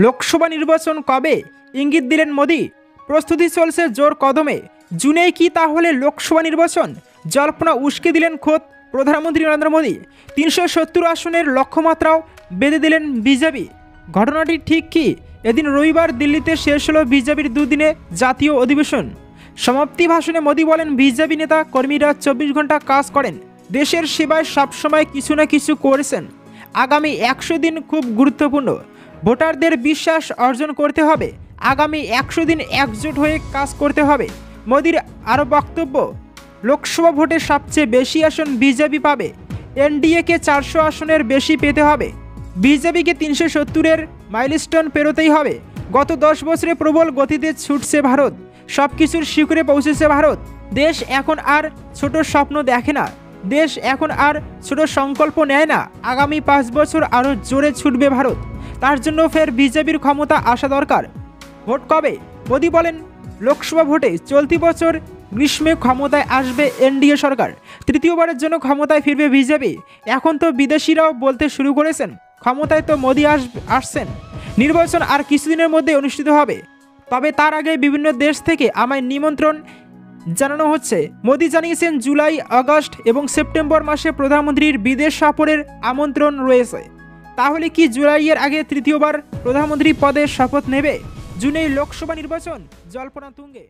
লোকসভা নির্বাচন কবে ইঙ্গিত দিলেন মোদি। প্রস্তুতি চলছে জোর কদমে। জুনেই কি তাহলে লোকসভা নির্বাচন? জল্পনা উস্কে দিলেন খোদ প্রধানমন্ত্রী নরেন্দ্র মোদি। ৩৭০ আসনের লক্ষ্যমাত্রাও বেঁধে দিলেন বিজেপি। ঘটনাটি ঠিক কি? এদিন রবিবার দিল্লিতে শেষ হলো বিজেপির দুদিনে জাতীয় অধিবেশন। সমাপ্তি ভাষণে মোদি বলেন, বিজেপি নেতা কর্মীরা ২৪ ঘন্টা কাজ করেন, দেশের সেবায় সবসময় কিছু না কিছু করেছেন। আগামী ১০০ দিন খুব গুরুত্বপূর্ণ। ভোটারদের বিশ্বাস অর্জন করতে হবে। আগামী ১০০ দিন একজোট হয়ে কাজ করতে হবে। মোদির আরও বক্তব্য, লোকসভা ভোটে সবচেয়ে বেশি আসন বিজেপি পাবে। এনডিএকে ৪০০ আসনের বেশি পেতে হবে। বিজেপিকে ৩৭০-এর মাইলস্টোন পেরোতেই হবে। গত ১০ বছরে প্রবল গতিতে ছুটছে ভারত। সব কিছুর শিখরে পৌঁছেছে ভারত। দেশ এখন আর ছোট স্বপ্ন দেখে না, দেশ এখন আর ছোট সংকল্প নেয় না। আগামী ৫ বছর আরও জোরে ছুটবে ভারত। তার জন্য ফের বিজেপির ক্ষমতা আসা দরকার। ভোট কবে? মোদি বলেন, লোকসভা ভোটে চলতি বছর গ্রীষ্মে ক্ষমতায় আসবে এনডিএ সরকার। তৃতীয়বারের জন্য ক্ষমতায় ফিরবে বিজেপি। এখন তো বিদেশিরাও বলতে শুরু করেছেন, ক্ষমতায় তো মোদি আসছেন। নির্বাচন আর কিছুদিনের মধ্যে অনুষ্ঠিত হবে, তবে তার আগে বিভিন্ন দেশ থেকে আমায় নিমন্ত্রণ জানানো হচ্ছে। মোদি জানিয়েছেন, জুলাই, আগস্ট এবং সেপ্টেম্বর মাসে প্রধানমন্ত্রীর বিদেশ সফরের আমন্ত্রণ রয়েছে। তাহলে কি জুলাইয়ের আগে তৃতীয়বার প্রধানমন্ত্রী পদে শপথ নেবে? জুনেই লোকসভা নির্বাচন, জল্পনা তুঙ্গে।